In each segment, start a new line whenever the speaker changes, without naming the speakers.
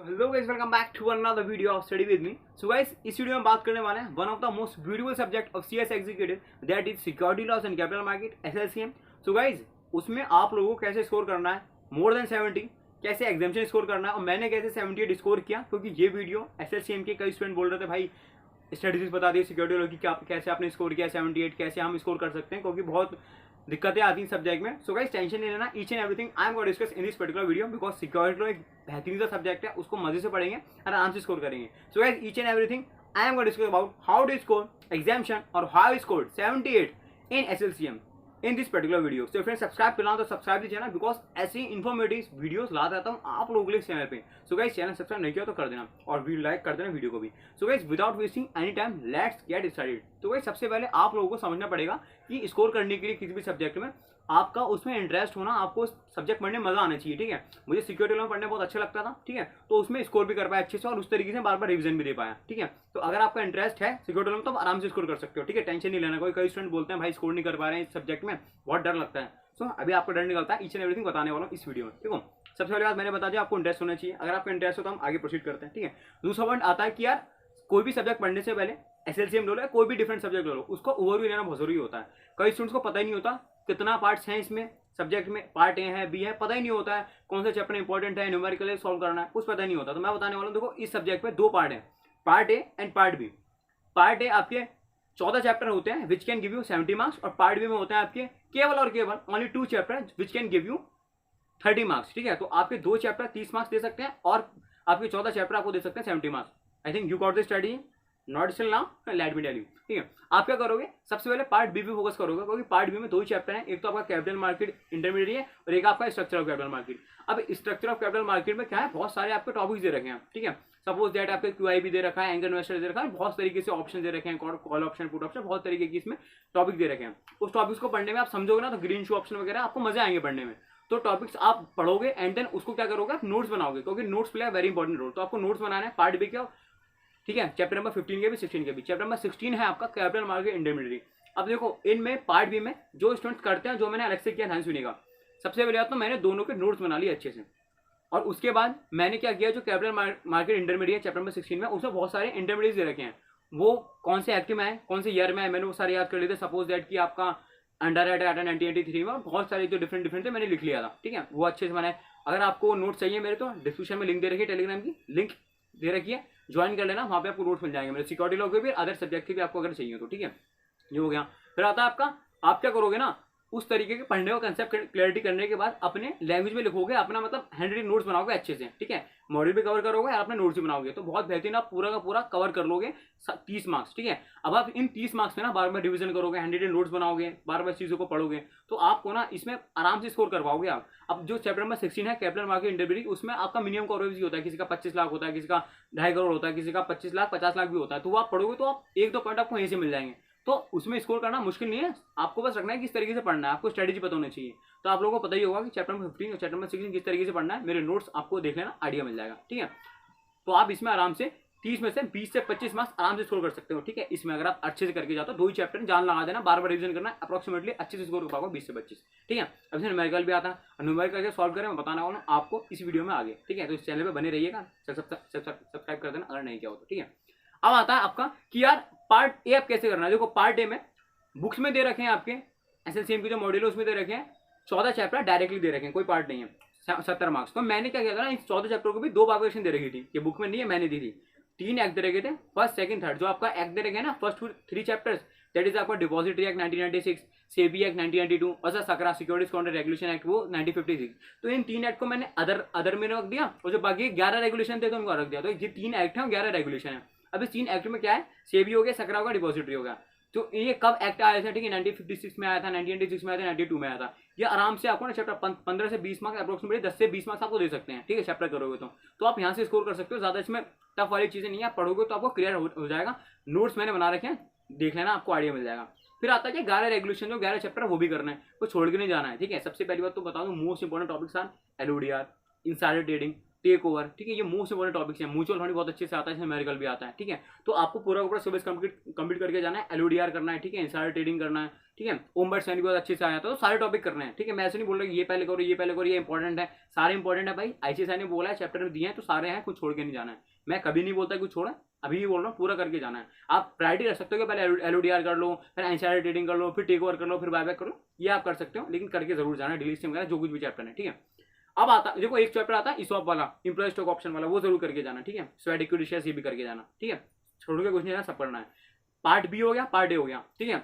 Hello guys, welcome back to another video of study with me. So guys, इस video में बात करने वाले हैं one of the most beautiful subject of CS executive, that is security laws and capital market SLCM. So guys, उसमें आप लोगों को कैसे स्कोर करना है मोर देन 70, कैसे एग्जामिशन स्कोर करना है और मैंने कैसे 78 स्कोर किया, क्योंकि ये वीडियो एसएलसीएम के कई स्टूडेंट बोल रहे थे भाई स्ट्रेटेजीज बता दी सिक्योरिटी लॉ की, क्या कैसे आपने स्कोर किया 78, कैसे हम स्कोर कर सकते हैं, क्योंकि बहुत दिक्कतें आती हैं सब्जेक्ट में। सो गाइस, टेंशन नहीं लेना, each and everything I am going to discuss in this particular video, because security law एक बेहतरीन सा सब्जेक्ट है, उसको मजे से पढ़ेंगे और आराम से स्कोर करेंगे। So guys, each and everything I am going to discuss about how to score examination और how I scored 78 in SLCM in this particular video. So friends, subscribe करना तो सब्सक्राइब दी चैनल, बिकॉज ऐसी informative videos ला रहता हूँ आप लोगों के लिए चैनल पे। सो गाइस, चैनल सब्सक्राइब नहीं किया तो कर देना और वीडियो लाइक कर देना वीडियो को भी। So guys, without wasting any time let's get started. तो गाइस, सबसे पहले आप लोगों को समझना पड़ेगा कि स्कोर करने के लिए किसी भी सब्जेक्ट में आपका उसमें इंटरेस्ट होना, आपको सब्जेक्ट पढ़ने में मजा आना चाहिए। ठीक है, मुझे सिक्योरिटी लॉ पढ़ने बहुत अच्छा लगता था, ठीक है, तो उसमें स्कोर भी कर पाया अच्छे से और उस तरीके से बार बार रिवीजन भी दे पाया। ठीक है, तो अगर आपका इंटरेस्ट है सिक्योरिटी लॉ में तो आप आराम से स्कोर कर सकते हो। ठीक है, टेंशन नहीं लेना। कई स्टूडेंट बोलते हैं भाई स्कोर नहीं कर पा रहे हैं इस सब्जेक्ट में, बहुत डर लगता है। सो अभी आपको डर निकलता है, ईच एंड एवरीथिंग बताने वाला हूँ इस वीडियो में। ठीक है, सबसे पहले बात मैंने बता दिया, आपको इंटरेस्ट होना चाहिए। अगर आपका इंटरेस्ट हो तो हम आगे प्रोसीड करते हैं। ठीक है, दूसरा पॉइंट आता है कि यार कोई भी सब्जेक्ट पढ़ने से पहले एसएलसीएम लो या कोई भी डिफरेंट सब्जेक्ट लो, उसको ओवरव्यू लेना बहुत जरूरी होता है। कई स्टूडेंट्स को पता ही नहीं होता कितना पार्ट्स हैं इसमें सब्जेक्ट में, पार्ट ए है, बी है, पता ही नहीं होता है कौन सा चैप्टर इंपॉर्टेंट है, न्यूमेरिकल सॉल्व करना है, कुछ पता ही नहीं होता। तो मैं बताने वाला हूँ, देखो इस सब्जेक्ट में दो पार्ट है, part A and part B. Part A आपके 14 चैप्टर होते हैं which can give you 70 marks, और पार्ट बी में होते हैं आपके केवल और केवल only 2 chapter which can give you 30 marks. ठीक है, तो आपके 2 चैप्टर 30 मार्क्स दे सकते हैं और आपके 14 चैप्टर आपको दे सकते हैं 70 marks. I think you got this study, not still now, let me tell you. ठीक है, आप क्या करोगे, सबसे पहले पार्ट बी पे फोकस करोगे, क्योंकि पार्ट बी में 2 ही चैप्टर हैं, एक तो आपका कैपिटल मार्केट इंटरमीडिएट है और एक आपका स्ट्रक्चर ऑफ कैपिटल मार्केट। अब स्ट्रक्चर ऑफ कैपिटल मार्केट में क्या है, बहुत सारे आपके टॉपिक्स दे रखे हैं। ठीक है, सपोज दैट आपके क्यूआई भी दे रखा है, एंकर इन्वेस्टर दे रखा है, बहुत तरीके से ऑप्शन दे रखे हैं, कॉल ऑप्शन, पुट ऑप्शन, बहुत तरीके की इसमें टॉपिक दे रखे हैं। उस टॉपिक्स को पढ़ने में आप समझोगे ना तो ग्रीन शू ऑप्शन वगैरह आपको मजे आएंगे पढ़ने में। तो टॉपिक्स आप पढ़ोगे एंड देन उसको क्या करोगे, आप नोट्स बनाओगे, क्योंकि notes play very important role. तो आपको नोट्स बनाना है पार्ट बी के, ठीक है, चैप्टर नंबर 15 के भी 16 के भी। चैप्टर नंबर 16 है आपका कैपिटल मार्केट इंटरमीडिएट। अब देखो इनमें पार्ट बी में जो स्टूडेंट्स करते हैं, जो मैंने अलग से किया ध्यान सुनिएगा, सबसे पहले बात तो मैंने दोनों के नोट्स बना लिए अच्छे से, और उसके बाद मैंने क्या किया, जो capital market intermediate chapter number 16 में उसमें बहुत सारे इंटरमीडिएट दे रखे हैं, वो कौन से एक्टिव में है, कौन से ईयर में है, मैंने वो सारे याद कर लिए थे। सपोज दैट कि आपका अंडर एट 1983 में बहुत सारे जो डिफरेंट थे मैंने लिख लिया था। ठीक है, वो अच्छे से बनाए। अगर आपको नोट्स चाहिए मेरे तो डिस्क्रिप्शन में लिंक दे रखी है, टेलीग्राम की लिंक दे रखी है, ज्वाइन कर लेना, वहाँ पे आपको नोट्स मिल जाएंगे मेरे सिक्योरिटी लॉ के भी, अदर सब्जेक्ट के भी आपको अगर चाहिए तो। ठीक है, ये हो गया। फिर आता है आपका, आप क्या करोगे ना, उस तरीके के पढ़ने का कंसेप्ट क्लैरिटी करने के बाद अपने लैंग्वेज में लिखोगे, अपना मतलब हैंड रिटन नोट्स बनाओगे अच्छे से। ठीक है, मॉड्यूल भी कवर करोगे और अपने नोट्स भी बनाओगे, तो बहुत बेहतरीन आप पूरा का पूरा कवर कर लोगे 30 मार्क्स। ठीक है, अब आप इन 30 मार्क्स में ना बार बार रिवीजन करोगे, हैंड रिटन नोट्स बनाओगे, बार बार चीज़ों को पढ़ोगे, तो आपको ना इसमें आराम से स्कोर कर पाओगे आप। अब जो चैप्टर नंबर 16 है कैपिटल मार्केट इंटरमीडिएट, उसमें आपका मिनिमम कवरेज भी होता है, किसी का 25 लाख होता है, किसी का 2.5 करोड़ होता है, किसी का 25 लाख 50 लाख भी होता है। तो वो आप पढ़ोगे तो आप 1-2 पॉइंट आपको यहीं से मिल जाएंगे, तो उसमें स्कोर करना मुश्किल नहीं है। आपको बस रखना है किस तरीके से पढ़ना है, आपको स्ट्रेटेजी पता होनी चाहिए। तो आप लोगों को पता ही होगा कि चैप्टर नंबर 15 और चैप्टर नंबर 16 किस तरीके से पढ़ना है, मेरे नोट्स आपको देख लेना, आइडिया मिल जाएगा। ठीक है, तो आप इसमें आराम से 30 में से 20 से 25 मार्क्स आराम से स्कोर कर सकते हो। ठीक है, इसमें अगर आप अच्छे से करके जाते हो, 2 ही चैप्टर जान लगा देना, बार बार रिवीजन करना, अप्रोक्सीमेटली अच्छे से स्कोर कर पाओगे 20 से 25। ठीक है, अब इसमें न्यूमेरिकल भी आता है, न्यूमेरिकल कैसे सॉल्व करें मैं बताना वाला हूँ आपको इस वीडियो में आगे। ठीक है, तो इस चैनल पर बने रहिएगा, सब्सक्राइब कर देना अगर नहीं किया हो तो। ठीक है, अब आता है आपका कि यार पार्ट ए आप कैसे करना है। देखो पार्ट ए में बुक्स में दे रखे हैं आपके एसएलसीएम के जो मॉड्यूल है उसमें दे रखे हैं 14 चैप्टर डायरेक्टली दे रखे हैं, कोई पार्ट नहीं है, 70 मार्क्स। तो मैंने क्या किया था ना, इस 14 चैप्टर को भी 2 भाग वर्शन दे रखी थी, ये बुक में नहीं है, मैंने दी थी। 3 एक्ट दे रखे थे, फर्स्ट सेकंड थर्ड। जो आपका एक्ट दे रखे हैं ना, फर्स्ट 3 चैप्टर्स, दैट इज आपका डिपॉजिटरी एक्ट 1996, सेबी एक्ट 1992 और Sakra securities counter regulation act वो 1956। तो इन 3 एक्ट को मैंने अदर में रख दिया, और जो बाकी 11 रेगुलेशन थे तो उनको रख दिया। तो ये 3 एक्ट है, 11 रेगुलेशन है। अब इस 3 एक्ट में क्या है, सेबी हो गया, सकरा होगा, डिपॉजिटरी होगा। तो ये कब एक्ट आया था, ठीक है, 1956 में आया था, 1986 में आया था, 92 में आया था। ये आराम से आपको ना चैप्टर 15 से 20 मार्क्स, अप्रोक्सीमेटली 10 से 20 मार्क्स आपको दे सकते हैं। ठीक है, चैप्टर करोगे तो आप यहाँ से स्कोर कर सकते हो, ज्यादा इसमें टफ वाली चीजें नहीं है, आप पढ़ोगे तो आपको क्लियर हो जाएगा। नोट्स मैंने बना रखे हैं, देख लेना, आपको आइडिया मिल जाएगा। फिर आता है कि 11 रेगुलेशन, जो 11 चैप्टर वो भी करना है, वो छोड़ के नहीं जाना है। ठीक है, सबसे पहली बात तो बता दूं, most important topics are LODR, insider trading, takeover, ठीक है, ये मोस्ट इंपॉर्टेंट टॉपिक्स हैं। म्यूचुअल फंड बहुत अच्छे से आता है, इसमें न्यूमेरिकल भी आता है, ठीक है। तो आपको पूरा का पूरा सिलेबस कंप्लीट करके जाना है, एलओडीआर करना है, ठीक है, इंसाइडर ट्रेडिंग करना है, ठीक है, ओमबर्ट सैन भी बहुत अच्छे से आया था। तो सारे टॉपिक करने हैं, ठीक है। मैं ऐसे नहीं बोल रहा कि ये पहले करो, ये पहले करो, ये इंपॉर्टेंट है, सारे इंपॉर्टेंट है भाई। आईसीएसआई ने बोला है, चैप्टर में दिए हैं तो सारे हैं, कुछ छोड़ के नहीं जाना है। मैं कभी नहीं बोलता कुछ छोड़ा, अभी भी बोल रहा हूँ पूरा करके जाना है। आप प्रायोरिटी रख सकते हो कि पहले एलओडीआर कर लो, फिर इंसाइडर ट्रेडिंग कर लो, फिर टेक ओवर कर लो, फिर बायबैक कर लो, ये आप कर सकते हो, लेकिन करके जरूर जाना है, डिलीस्टिंग वगैरह जो कुछ भी चैप्टर है, ठीक है। अब आता देखो एक चैप्टर आता है इसॉप वाला, इंप्लॉय स्टॉक ऑप्शन वाला, वो जरूर करके जाना, ठीक है। स्वेट इक्विटी शेयर्स ये भी करके जाना, ठीक है। छोड़ के कुछ नहीं जाना, सब करना है। पार्ट बी हो गया, पार्ट ए हो गया, ठीक है।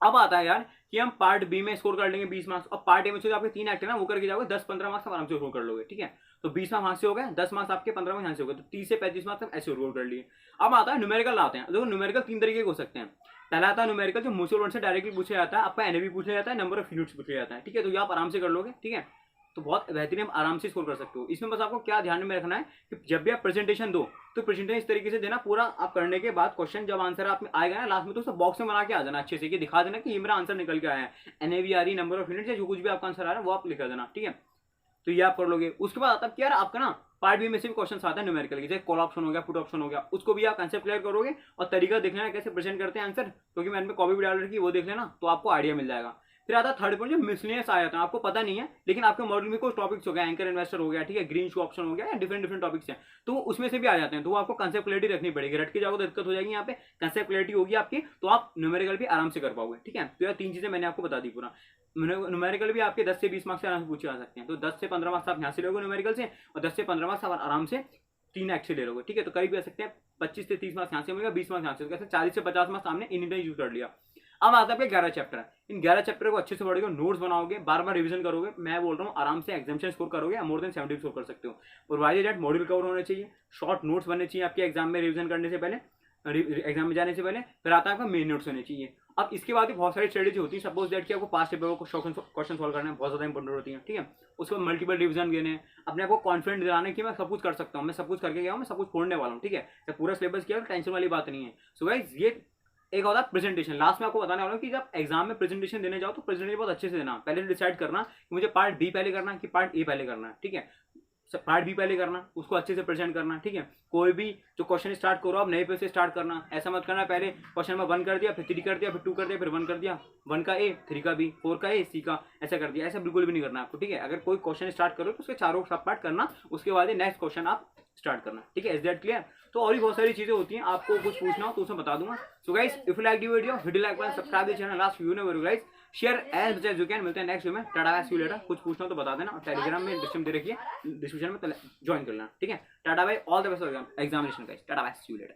अब आता है यार कि हम पार्ट बी में स्कोर कर लेंगे 20 मार्क्स, और पार्ट ए में जो आपके 3 एक्ट है ना वो करके जाओगे 10-15 मार्क्स आराम से स्कोर कर लोगे, ठीक है। तो 20 मार्क्स यहाँ से हो गए, 10 मार्क्स आपके 15 मार्क्स यहाँ से हो गए, तो 30 से 35 मार्क्स हम ऐसे स्कोर कर लिए। अब आता है न्यूमेरिकल आते हैं। देखो न्यूमेरिकल 3 तरीके के हो सकते हैं। पहला आता है न्यूमेरिकल जो म्यूचुअल फंड से डायरेक्टली पूछा जाता है, आपका एनएवी पूछा जाता है, नंबर ऑफ यूनिट्स पूछा जाता है, ठीक है। तो ये आप आराम से कर लोगे, ठीक है। तो बहुत बेहतरीन, आप आराम से स्कोर कर सकते हो। इसमें बस आपको क्या ध्यान में रखना है कि जब भी आप प्रेजेंटेशन दो तो प्रेजेंटेशन इस तरीके से देना, पूरा आप करने के बाद क्वेश्चन जब आंसर आप में आएगा ना लास्ट में, तो उसे बॉक्स में बना के आ जाना अच्छे से, कि दिखा देना कि ये मेरा आंसर निकल के आया है। एनएवीआरई, नंबर ऑफ यूनिट्स, जो कुछ भी आपका आंसर आ रहा है वो आप लिखा देना, ठीक है। तो ये आप कर लोगे। उसके बाद आता है कि यार आपका ना पार्ट बी में से भी क्वेश्चन आता है न्यूमेरिकल के, जैसे कॉल ऑप्शन हो गया, पुट ऑप्शन हो गया, उसको भी आप कंसेप्ट क्लियर करोगे और तरीका देख लेना कैसे प्रेजेंट करते हैं आंसर, क्योंकि मैंने कॉपी भी डाल रखी है, वो देख लेना तो आपको आइडिया मिल जाएगा। फिर आता है थर्ड पॉइंट जो मिसलेनियस आया था, आपको पता नहीं है लेकिन आपके मॉडल में कुछ टॉपिक्स हो गया, एंकर इन्वेस्टर हो गया, ठीक है, ग्रीन शू ऑप्शन हो गया, या डिफरेंट टॉपिक्स हैं, तो उसमें से भी आ जाते हैं। तो वो आपको कंसेप्ट क्लैरिटी रखनी पड़ेगी, रट के जाओगे तो दिक्कत हो जाएगी। यहाँ पे कंसेप्ट क्लैरिटी होगी आपकी, तो आप न्यूमेरिकल भी आराम से कर पाओगे, ठीक है। तो यार 3 चीजें मैंने आपको बता दी। पूरा न्यूमेरिकल भी आपके 10 से 20 मार्क्स से आराम से पूछे जा सकते हैं। तो 10 से 15 मार्क्स आप यहाँ से लोगे न्यूमेरिकल से, और 10 से 15 मार्क्स आप आराम से 3 एक्ट से ले लोगे, ठीक है। तो करीब कह सकते हैं 25 से 30 मार्क्स यहाँ से मिलेगा, 20 मार्क्स यहाँ से, कैसे 40 से 50 मार्क्स सामने इन यूज कर लिया। अब आता है 11 चैप्टर। इन 11 चैप्टर को अच्छे से पढ़ोगे, नोट्स बनाओगे, बार बार रिवीजन करोगे, मैं बोल रहा हूँ आराम से एग्जामिनेशन स्कोर करोगे, मोर देन 70 स्कोर कर सकते हो। प्रोवाइडेड दैट मॉड्यूल कवर होने चाहिए, शॉर्ट नोट्स बनने चाहिए आपके एग्जाम में रिवीजन करने से पहले, एग्जाम में जाने से पहले। फिर आता है आपका मेन नोट्स होने चाहिए। अब इसके बाद भी बहुत सारी स्ट्रेटेजी होती है। सपोज दैट कि आपको पास्ट पेपर को क्वेश्चन सॉल्व करना है, बहुत ज्यादा इंपॉर्टेंट होती है, ठीक है। उसको मल्टीपल रिवीजन देने हैं, अपने आपको कॉन्फिडेंट दिलाने कि मैं सब कुछ कर सकता हूँ, मैं सब कुछ करके गया हूँ, मैं सब कुछ फोड़ने वाला हूँ, ठीक है। जब पूरा सिलेबस किया तो टेंशन वाली बात नहीं है। सो गाइस ये एक होता है प्रेजेंटेशन। लास्ट में आपको बताने वाला हूँ कि जब एग्जाम में प्रेजेंटेशन देने जाओ तो प्रेजेंटेशन बहुत अच्छे से देना। पहले डिसाइड करना कि मुझे पार्ट बी पहले करना है कि पार्ट ए पहले करना है, ठीक है। पार्ट बी पहले करना, उसको अच्छे से प्रेजेंट करना, ठीक है। कोई भी जो क्वेश्चन स्टार्ट करो आप नए पे से स्टार्ट करना, ऐसा मत करना पहले क्वेश्चन में 1 कर दिया, फिर 3 कर दिया, फिर 2 कर दिया, फिर 1 कर दिया, 1 का ए, 3 का बी, 4 का ए, सी का, ऐसा कर दिया। ऐसा बिल्कुल भी नहीं करना आपको, ठीक है। अगर कोई क्वेश्चन स्टार्ट करो तो उसके चारों सब पार्ट करना, उसके बाद नेक्स्ट क्वेश्चन आप स्टार्ट करना, ठीक है। Is that clear? तो और भी बहुत सारी चीजें होती हैं, आपको कुछ पूछना हो तो उसमें बता दूंगा। So guys if you like the video, hit like button, subscribe the channel, last view ने guys share as much as you can. मिलते हैं नेक्स्ट वीडियो में, tata bye, see you later. कुछ पूछना हो तो बता देना, और टेलीग्राम में डिस्क्रिप्शन दे रखिए, डिस्क्रिप्शन में ज्वाइन कर लेना, ठीक है। Tata bye, all the best examination guys, tata bye, see you letter.